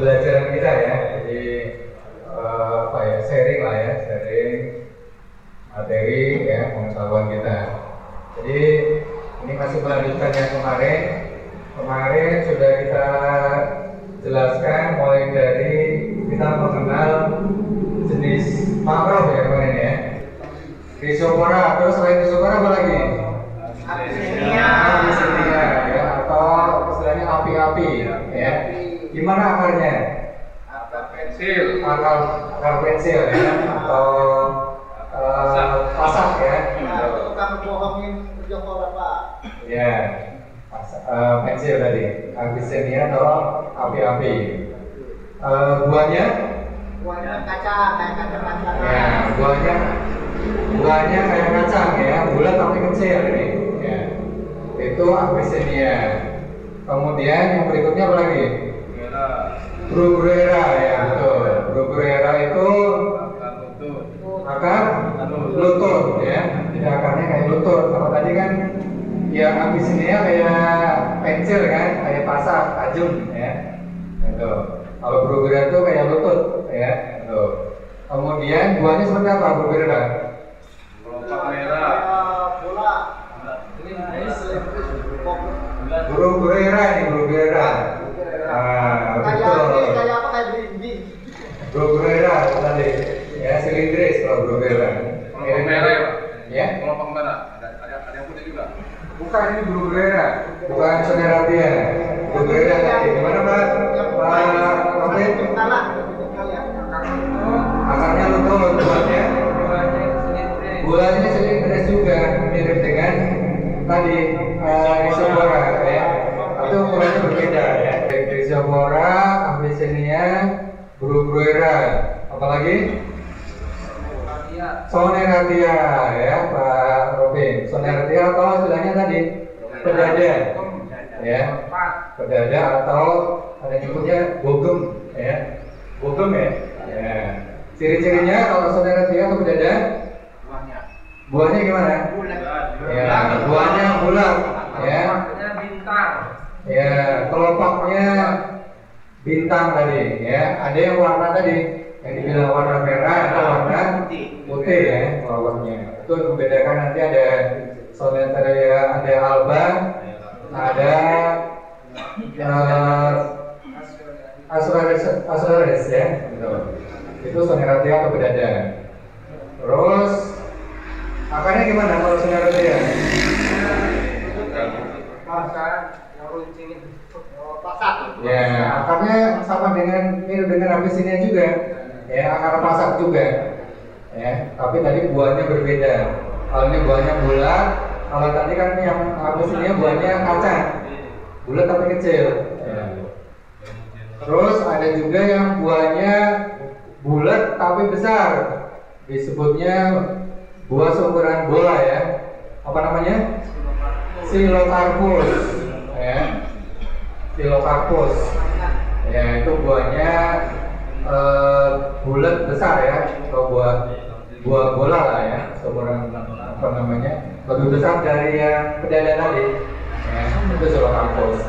pembelajaran kita ya. Jadi apa ya, sharing lah ya, sharing materi ya, pengetahuan kita. Jadi ini masih melanjutkan yang kemarin. Kemarin sudah kita jelaskan mulai dari kita mengenal jenis mangrove ya kemarin ya. Rhizopora, terus selain Rhizopora apa lagi? Abyssinia ya, atau istilahnya api-api ya. Gimana akarnya? Akar pensil. Akar pensil ya, atau pasak ya. Kamu bohongin Rhizopora Pak. Ya, pensil tadi. Abyssinia atau api-api. Buahnya? Buahnya kacang, kayak kacang. Ya, buahnya kayak kacang ya, bulat tapi kecil ini. Ya. Itu Abyssinia. Kemudian yang berikutnya apa lagi? Bruguiera ya, betul. Bruguiera itu akar lutut ya. Jadi akarnya kayak lutut. Kalau tadi kan yang Abyssinia kayak pensil kan, kayak pasak, ajun ya. Gitu. Kalau Bruguiera itu kayak lutut ya. Gitu. Kemudian buahnya seperti apa Bruguiera? Kelopak merah. Bola. Bruguiera ini Bruguiera. Betul. Kayak apa, kayak belimbing. Bruguiera tadi ya, silindris kalau Bruguiera. Kelopak merah ya Pak? Ya? Kelopak merah. Ada yang putih juga. Bukan, ini Bruguiera, bukan Soneratia. Bruguiera tadi. Gimana Pak? Robin? Akarnya lutut, buahnya silindris juga, mirip dengan tadi Rhizopora ya. Itu ukurannya berbeda ya. Rhizopora, Abyssinia, Bruguiera. Apalagi? Soneratia ya Pak Robin. Soneratia atau istilahnya tadi pedada ya, pedada atau ada nyebutnya bogem ya, bogem ya. Ya. Ciri-cirinya kalau Soneratia atau pedada, buahnya gimana? Ya, buahnya bulat ya. Ya, kelopaknya bintang tadi ya. Ada yang warna tadi yang dibilang warna merah atau warna putih ya kelopaknya. Itu membedakan, nanti ada Soneratia, ada alba, ada Asraris ya. Itu Soneratia atau pedada. Terus akarnya gimana kalau Soneratia? Ya, akarnya sama dengan mirip dengan Abyssinia juga. Ya, akar pasak juga. Ya, tapi tadi buahnya berbeda. Kalau ini buahnya bulat, kalau tadi kan yang Abyssinia buahnya kacang, bulat tapi kecil. Ya. Terus ada juga yang buahnya bulat tapi besar, disebutnya buah seukuran bola ya. Apa namanya? Xylocarpus ya. Xylocarpus ya, itu buahnya bulat besar ya, atau buah bola lah ya, seukuran apa namanya, lebih besar dari yang pedada tadi ya. Itu Xylocarpus.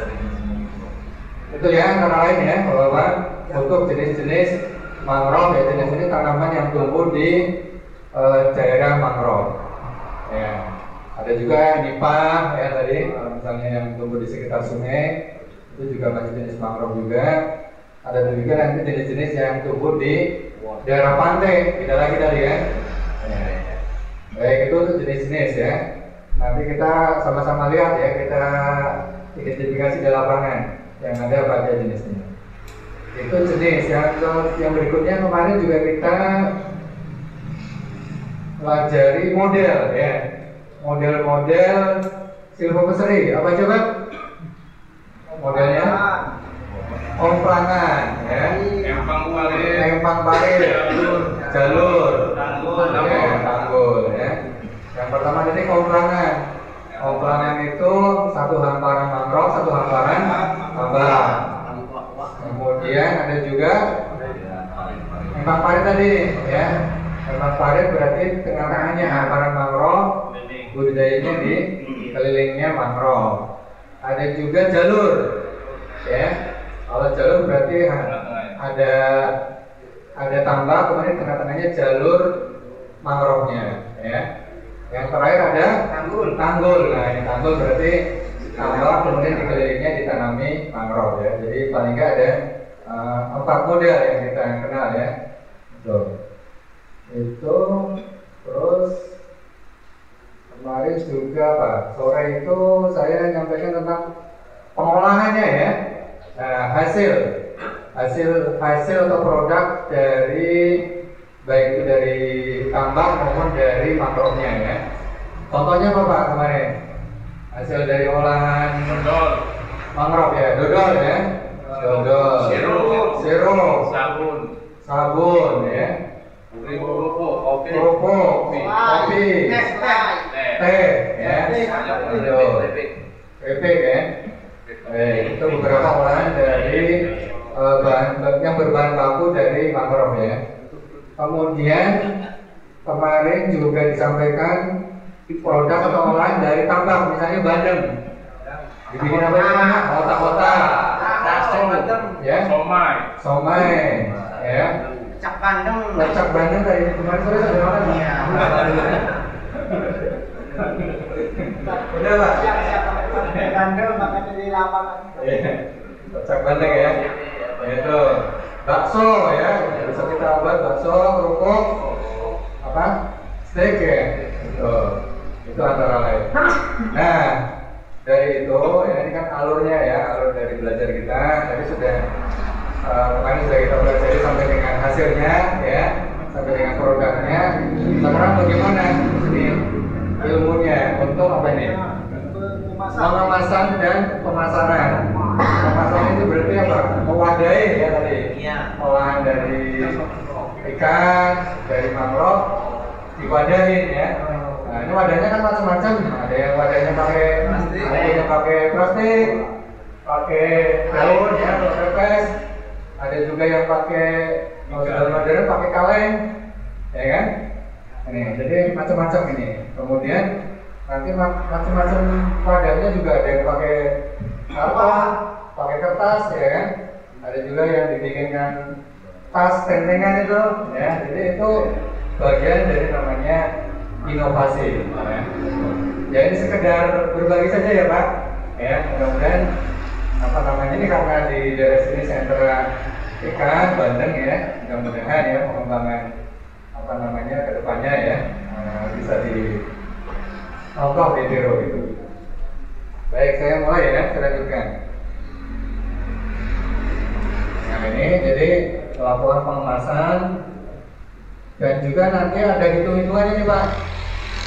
Itu ya antara lain ya Bapak, untuk jenis-jenis mangrove ya, jenis-jenis tanaman yang tumbuh di daerah mangrove ya. Ada juga nipah ya tadi, misalnya yang tumbuh di sekitar sungai, itu juga masih jenis mangrove juga. Ada juga nanti jenis-jenis yang tumbuh di daerah pantai, beda lagi tadi ya. Baik, itu untuk jenis-jenis ya. Nanti kita sama-sama lihat ya, kita identifikasi di lapangan yang ada pada jenisnya. Itu jenis yang berikutnya. Kemarin juga kita pelajari model ya, model-model silvopeseri. Apa coba modelnya? Omplangan ya, empang parit, jalur, tanggul ya. Yang pertama ini omplangan. Omplangan itu satu hamparan mangrove, satu hamparan tambang. Kemudian ada juga empang parit tadi ya. Empang parit berarti tengah-tengahnya hamparan mangrove, budidayanya di kelilingnya mangrove. Ada juga jalur ya. Kalau jalur berarti ada tambak, kemudian tengah-tengahnya jalur mangrovenya, ya. Yang terakhir ada tanggul. Nah, ini tanggul berarti tambak, kemudian dikelilingnya ditanami mangrove, ya. Jadi paling nggak ada 4 model yang kita kenal, ya. Itu terus kemarin juga Pak, sore itu saya nyampaikan tentang pengolahannya, ya. Nah, hasil atau produk dari baik itu dari tambak maupun dari mangrovenya, ya. Contohnya apa Pak kemarin? Hasil dari olahan mangrove, ya, dodol, ya. Dodol, sirup, sabun, ya. Kerupuk, kopi, teh, ya. Keripik, ya. Itu beberapa olahan dari yang berbahan baku dari mangrove, ya. Kemudian kemarin juga disampaikan produk atau olahan dari tambak, misalnya bandeng. Dibikin apa namanya? Otak-otak, ya. Somai, ya. Lecak bandeng tadi kemarin sore sudah makan. Iya. Udah Pak. Bandel makanya di lapangan. Lecak bandeng, ya. Itu bakso, ya. Bisa kita buat bakso, kerupuk, apa? Steak, ya. Itu antara lain. Nah, dari itu, ya, ini kan alurnya, ya, alur dari belajar kita. Tadi sudah kemarin sudah kita pelajari sampai dengan hasilnya, ya, sampai dengan produknya. Sekarang bagaimana ini ilmunya untuk apa ini? Pengemasan dan pemasaran. Pemasaran itu berarti apa? Mewadahi, ya, tadi. Olahan dari ikan, dari mangrove diwadahin, ya. Nah, ini wadahnya kan macam-macam. Ada yang wadahnya pakai plastik, ada yang pakai plastik, pakai daun, ya, pepes. Ada juga yang pakai modern pakai kaleng, ya kan? Ini, jadi macam-macam ini. Kemudian nanti macam-macam wadahnya juga ada yang pakai karton, pakai kertas, ya kan? Ada juga yang dibikinkan tas tentengan itu, ya. Jadi itu bagian dari namanya inovasi, ya. Ya, ini sekedar berbagi saja, ya Pak. Ya, mudah-mudahan apa namanya ini karena di daerah sini sentra ikan bandeng, ya. Mudah-mudahan, ya, pengembangan apa namanya kedepannya, ya, bisa di contoh di Dero itu. Baik, saya mulai, ya, saya lanjutkan. Nah, ini jadi laporan pengemasan dan juga nanti ada hitung-hitungannya nih Pak,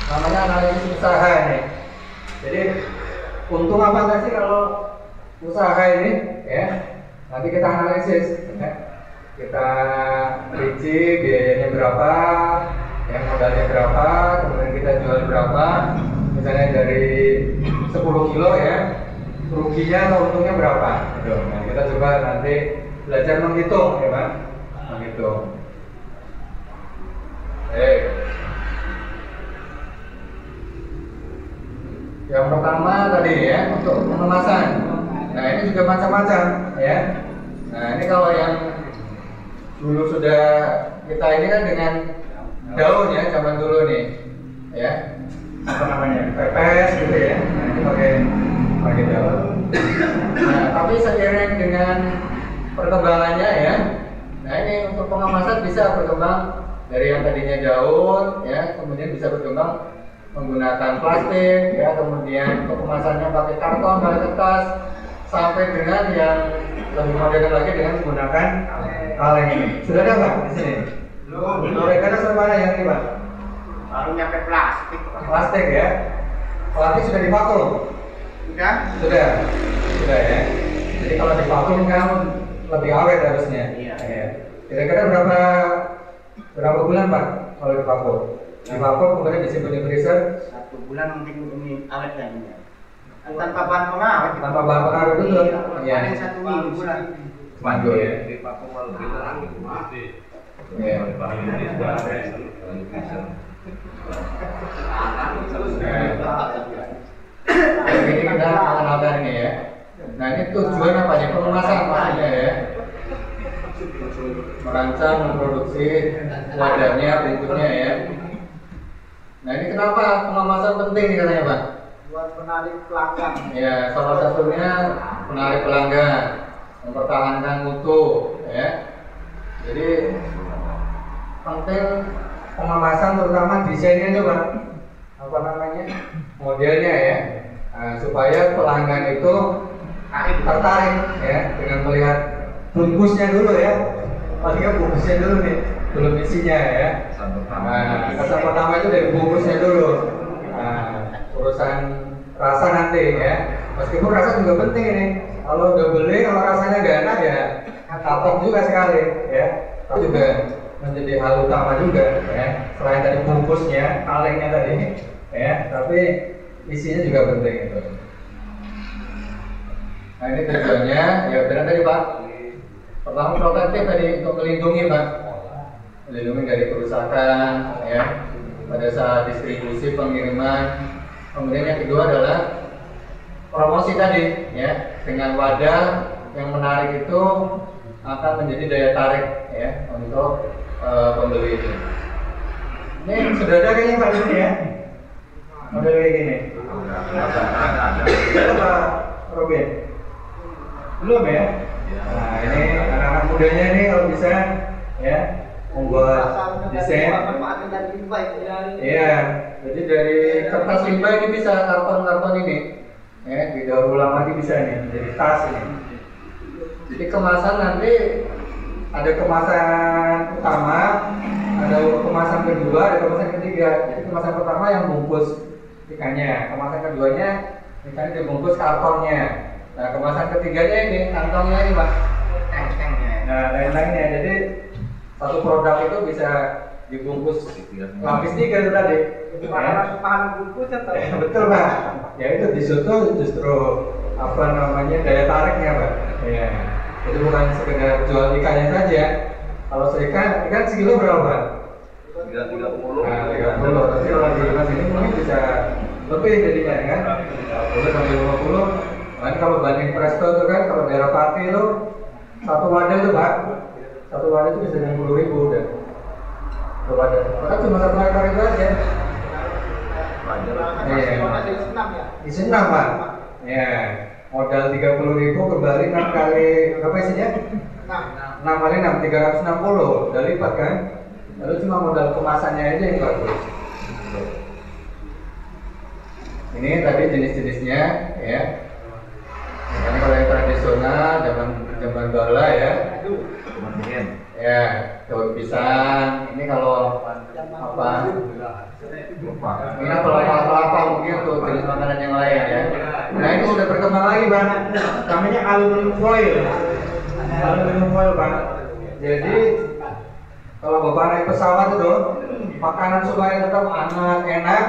namanya analisis usaha ini. Jadi untung apa enggak sih kalau usaha ini, ya? Nanti kita analisis, ya. Kita rinci biayanya berapa, yang modalnya berapa, kemudian kita jual berapa. Misalnya dari 10 kilo, ya, ruginya atau untungnya berapa, gitu. Nah, kita coba nanti belajar menghitung, ya Pak, menghitung. Yang pertama tadi, ya, untuk pengemasan. Nah, ini juga macam-macam, ya. Nah, ini kalau yang dulu sudah kita ini kan dengan daun, ya, zaman dulu nih, ya, apa namanya, pepes gitu, ya. Nah, ini pakai daun. Nah, tapi seiring dengan perkembangannya, ya, nah ini untuk pengemasan bisa berkembang dari yang tadinya daun, ya, kemudian bisa berkembang menggunakan plastik, ya, kemudian untuk kemasannya pakai karton, pakai kertas, sampai dengan yang lebih modern lagi dengan menggunakan kaleng ini. Sudah ada Pak di sini? Belum. Mereka sudah mana yang ini Pak? Baru nyampe plastik. Plastik, ya. Plastik sudah divakum? Sudah, ya. Jadi kalau divakum kan lebih awet harusnya. Iya. Kira-kira berapa bulan Pak kalau divakum? Divakum kemudian disimpan di freezer 1 bulan mungkin ini awet lagi. Tanpa bahan pengawet. Tanpa bahan pengawet itu, ya. Paling 1 minggu bulan. Mantul, ya. Divakum kalau kita mati. Ya. Ini kita mengenalkan ini, ya. Nah, ini tujuan apa ya? Pengemasan maksudnya, ya. merancang, memproduksi wadahnya, bungkusnya ya. Nah ini kenapa pengemasan penting nih katanya Pak? Buat menarik pelanggan. Ya, salah satunya menarik pelanggan, mempertahankan mutu ya. Jadi penting pengemasan terutama desainnya itu Pak, apa namanya, modelnya ya, supaya pelanggan itu tertarik ya dengan melihat bungkusnya dulu ya, paling nggak bungkusnya dulu nih, belum isinya ya. Kesan pertama itu dari bungkusnya dulu. Urusan rasa nanti ya, meskipun rasa juga penting ini. Kalau udah beli, kalau rasanya gak enak ya kapok juga sekali ya. Itu juga menjadi hal utama juga ya. Selain tadi bungkusnya, kalengnya tadi ya, tapi isinya juga penting itu. Nah ini tujuannya, ya benar tadi Pak. Pertama protektif tadi untuk melindungi Pak, melindungi dari kerusakan ya pada saat distribusi pengiriman. Kemudian yang kedua adalah promosi tadi ya, dengan wadah yang menarik itu akan menjadi daya tarik ya untuk pembeli itu. Ini sudah ada kayaknya Pak ini ya, model kayak gini. Apa Robin? Belum ya? Nah ini anak-anak mudanya ini kalau bisa ya membuat desain. Iya, jadi dari kertas limbah ini bisa karton-karton ini ya, didaur ulang lagi bisa nih jadi tas ini. Jadi kemasan nanti ada kemasan utama, ada kemasan kedua, ada kemasan ketiga. Jadi kemasan pertama yang bungkus ikannya, kemasan keduanya ikannya dibungkus kartonnya. Nah kemasan ketiganya ini kantongnya ini Pak. Nah lain-lainnya, jadi satu produk itu bisa dibungkus lapis 3 itu tadi. Itu makanan bungkus atau? Betul Pak. Ya itu di situ justru apa namanya daya tariknya Pak. Ya. Itu bukan sekedar jual ikannya saja. Kalau ikan sekilo berapa Pak? 30. Nah 30. Tapi kalau di mas ini mungkin bisa lebih jadinya kan? 30 sampai 50. Nah, kalau banding Presto itu kan kalau daerah Pati itu satu wadah itu Pak. Satu wadah itu bisa 60.000 udah. Satu wadah. Karena cuma satu ekor itu aja. Isi 6 Pak. Ya. Modal 30.000 kembali 6 kali berapa isinya? 6 kali 6, 360. Udah lipat kan? Lalu cuma modal kemasannya aja yang bagus. Ini tadi jenis-jenisnya ya. Ini kalau yang tradisional zaman bala ya. Ya, daun pisang. Ini kalau apa? Ini kalau kelapa mungkin untuk jenis makanan yang lain ya. Nah ini sudah berkembang lagi Bang. Namanya aluminium foil. Aluminium foil Bang. Jadi kalau Bapak naik pesawat itu, makanan supaya tetap hangat, enak,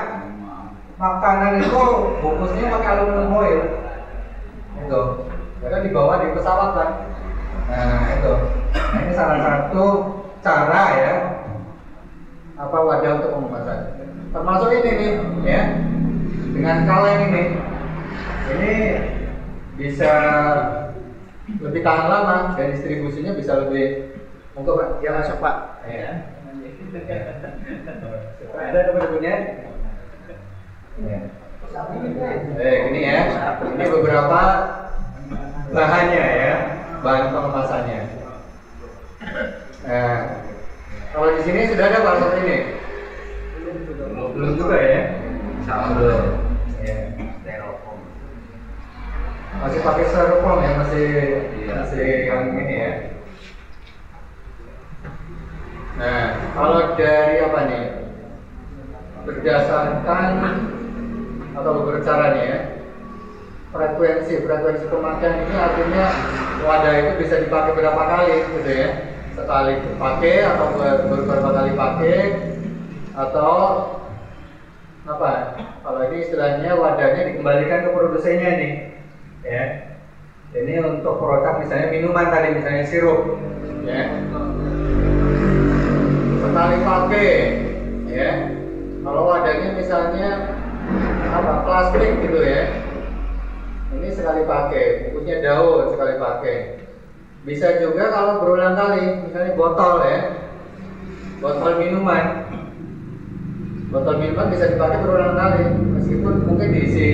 makanan itu bungkusnya pakai aluminium foil. Itu, karena dibawa di pesawat Bang. Nah itu, nah, ini salah satu cara ya, apa wadah untuk pengemasan. Termasuk ini nih, ya, dengan kaleng ini bisa lebih tahan lama dan distribusinya bisa lebih. Monggo Pak, ya masuk Pak. Ya. Ada punya? Ya. Ini ya, ini beberapa bahannya ya, bahan pengemasannya. Nah, kalau di sini sudah ada Pak seperti ini? Belum juga ya? Belum. Ya. Masih pakai styrofoam ya, masih yang ini ya. Nah, kalau dari apa nih? Berdasarkan atau beberapa caranya ya, frekuensi pemakaian ini artinya wadah itu bisa dipakai berapa kali gitu ya, sekali pakai atau beberapa kali pakai atau apa? Kalau ini istilahnya wadahnya dikembalikan ke produsennya nih ya. Ini untuk produk misalnya minuman tadi, misalnya sirup ya, sekali pakai ya. Kalau wadahnya misalnya apa, plastik gitu ya, ini sekali pakai. Bungkusnya daun sekali pakai. Bisa juga kalau berulang kali, misalnya botol ya, botol minuman bisa dipakai berulang kali, meskipun mungkin diisi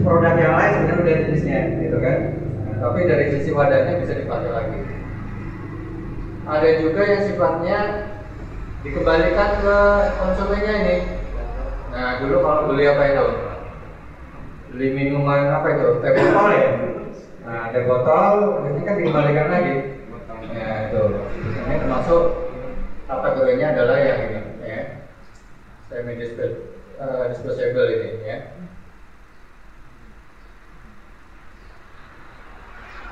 produk yang lain sebenarnya udah jenisnya, gitu kan. Nah, tapi dari sisi wadahnya bisa dipakai lagi. Ada juga yang sifatnya dikembalikan ke konsumennya ini. Nah, dulu kalau beli apa itu? Beli minuman apa itu? Teh botol ya. Nah, teh botol ini kan dikembalikan lagi. Ya, itu. Ini termasuk kategorinya adalah yang ini, ya. Semi disposable ini, ya.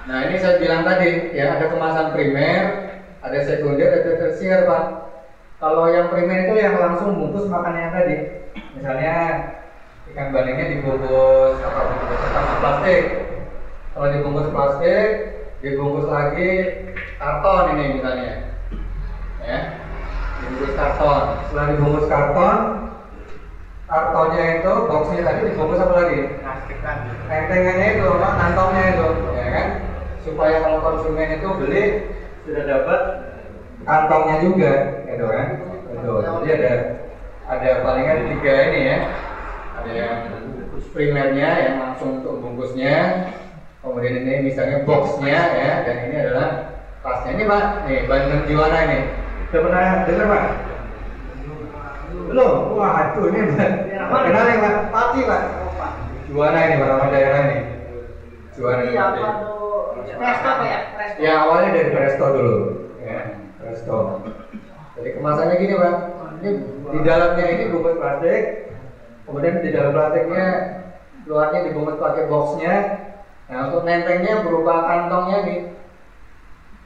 Nah, ini saya bilang tadi, ya, ada kemasan primer, ada sekunder, ada tersier, Pak. Kalau yang primer itu yang langsung bungkus makannya tadi. Misalnya ikan bandengnya dibungkus plastik. Kalau dibungkus plastik, dibungkus lagi karton ini misalnya, ya, dibungkus karton. Setelah dibungkus karton, kartonnya itu boxnya tadi dibungkus apa lagi? Tentengannya itu, kantongnya itu, ya kan? Supaya kalau konsumen itu beli sudah dapat kantongnya juga, gitu kan? Gitu. Jadi ada palingan 3 ini ya. Ada yang primernya yang langsung untuk bungkusnya, kemudian ini misalnya boxnya ya, dan ini adalah tasnya. Ini Pak, nih Bandeng Juwana ini. Sudah pernah dengar Pak? Belum? Wah itu ini kenal ya Pak? Pati Pak. Juwana ini nama daerah ini. Juwana. Iya apa tuh? Presto apa ya? Presto. Ya awalnya dari Presto dulu, ya Presto. Jadi kemasannya gini Pak, ini di dalamnya ini bungkus plastik, kemudian di dalam plastiknya luarnya dibungkus pakai boxnya. Nah untuk nentengnya berupa kantongnya nih,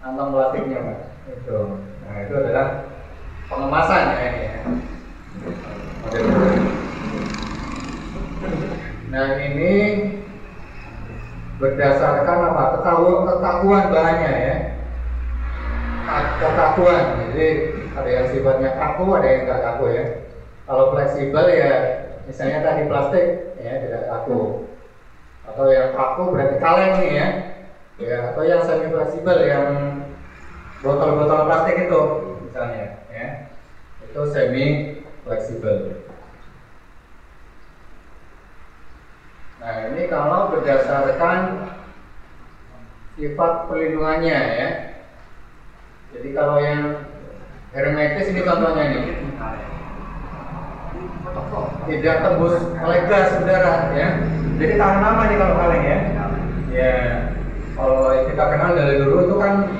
kantong plastiknya Pak. Itu. Nah itu adalah pengemasan ya ini. Ya. Nah ini berdasarkan apa? Kekakuan bahannya ya. Kekakuan. Jadi ada yang sifatnya kaku, ada yang nggak kaku ya. Kalau fleksibel ya, misalnya tadi plastik ya tidak kaku. Atau yang kaku berarti kaleng nih ya. Ya atau yang semi fleksibel yang botol-botol plastik itu misalnya ya. Itu semi fleksibel. Nah ini kalau berdasarkan sifat perlindungannya ya. Jadi kalau yang hermetis ini contohnya nih, tidak tembus oleh gas udara ya. Jadi tahan lama nih kalau kaleng ya. Ya kalau kita kenal dari dulu itu kan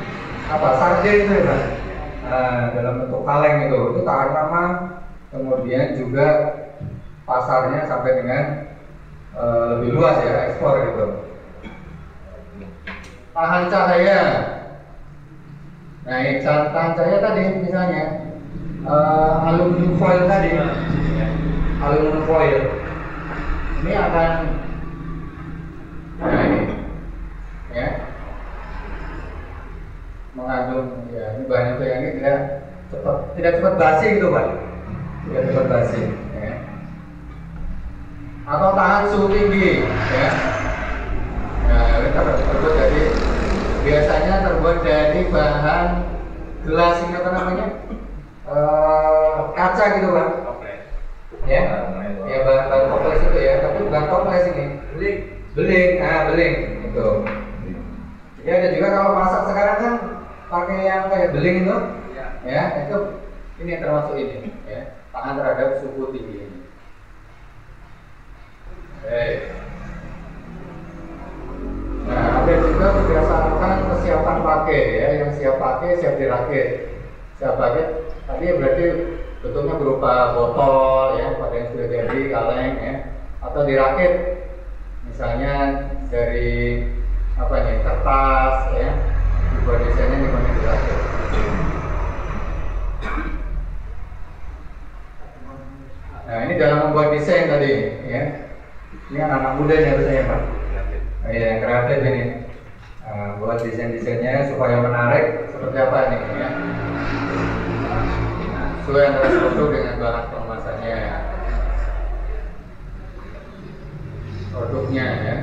apa sarden itu ya Pak. Nah, dalam bentuk kaleng itu tahan lama, kemudian juga pasarnya sampai dengan lebih luas ya, ekspor gitu. Tahan cahaya. Nah, ini tahan cahaya tadi misalnya aluminium foil tadi, aluminium foil. Ini akan, nah ini, ya, mengandung ya ini bahan itu yang ini tidak cepat basi gitu Pak, tidak cepat basi. Ya. Atau tahan suhu tinggi ya. Nah, ini terbuat dari biasanya terbuat dari bahan gelas ini apa namanya? Kaca gitu Pak. Ya. Ya bahan toples itu ya, tapi bahan toples ini. Beling, beling itu. Ya ada juga kalau masak sekarang kan pakai yang kayak beling itu. Ya, itu ini termasuk ini ya. Tahan terhadap suhu tinggi ini. Nah, ada juga berdasarkan kesiapan pakai ya, yang siap pakai, siap dirakit. Siap pakai, tadi berarti bentuknya berupa botol ya, pada yang sudah jadi kaleng ya, atau dirakit, misalnya dari apa nih kertas ya, dibuat desainnya di mana dirakit. Nah, ini dalam membuat desain tadi ya. Ini anak-anak muda nih harusnya Pak. Iya, yang kreatif ini. Buat desain-desainnya supaya menarik seperti apa nih ya. Sesuai antara foto dengan bahan pengemasannya ya. Produknya ya.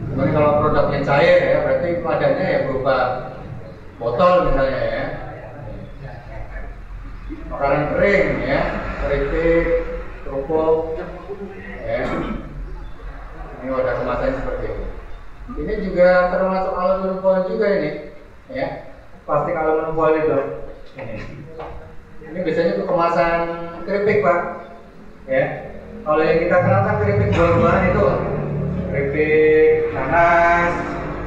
Kemudian kalau produknya cair ya, berarti padanya ya berupa botol misalnya ya, makanan kering ya, keripik, kerupuk ya. Ini wadah kemasannya seperti ini. Ini juga termasuk aluminium foil juga ini ya, plastik aluminium foil itu. Ini biasanya untuk kemasan keripik Pak ya. Kalau yang kita kenal kan keripik buah-buahan itu, keripik nanas,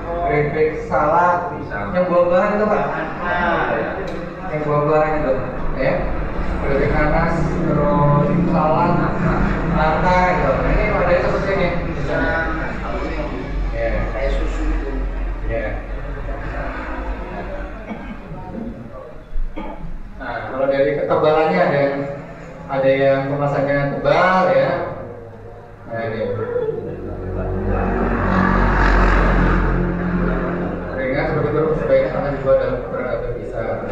keripik salad, yang buah-buahan itu Pak. Yang buah-buahan itu ya, keripik nanas, terus salad, nangka gitu. Nah, ini wadahnya seperti ini ya, kayak susu itu. ya. Nah, kalau dari ketebalannya ada yang kemasannya tebal ya. Nah, ini ringan seperti itu, sebaiknya akan dibuat dalam ukuran atau bisa.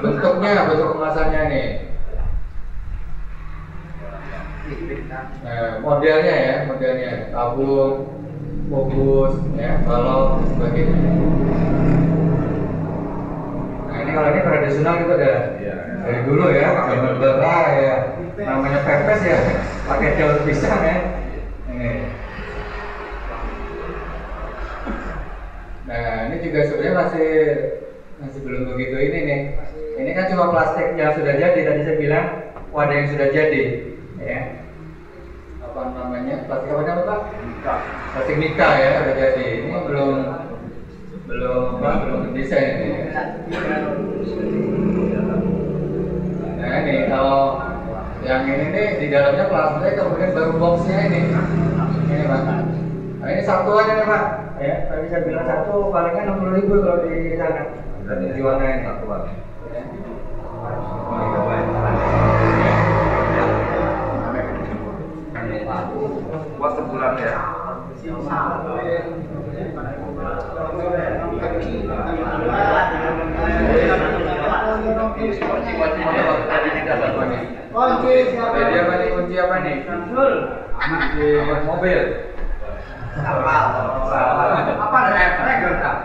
Bentuk kemasannya nih. Nah, modelnya tabung, bungkus, ya, balok, sebagainya. Nah, ini kalau ini tradisional itu ada dari dulu ya, zaman Belanda ya, namanya pepes ya, pakai daun pisang ya. Ini. Nah, ini juga sebenarnya masih belum begitu ini nih. Ini kan cuma plastik yang sudah jadi, tadi saya bilang wadah yang sudah jadi, ya. Apa namanya? Plastik apa namanya Pak? Plastik Mika ya, sudah jadi. Ini belum desain ini. Nah ini kalau yang ini nih di dalamnya plastik, kemudian baru boxnya ini Pak. Nah ini satuan ini Pak. Ya, tadi saya bilang satu palingnya 60.000 kalau di sana. Di warna ini satuan. Buat sebulan ya. Kunci apa nih? Kunci mobil. Apa refleks tak?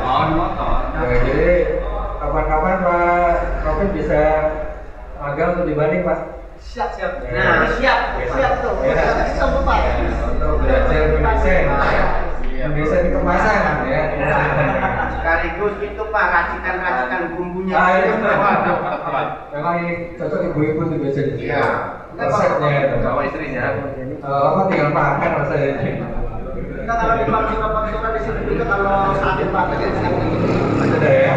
Oh, motor. Jadi kapan-kapan Pak Rofi bisa magang untuk dibanding Pak. Siap. Nah, siap tuh. Siap Pak. Untuk belajar mendesain, mendesain kemasan ya. Sekaligus itu Pak, racikan bumbunya. Memang ini cocok ibu-ibu tuh biasanya. Iya. Resepnya Bawa istrinya. apa tinggal makan rasanya. Kita kalau di Pak di situ juga kalau sakit Pak, Ada ya.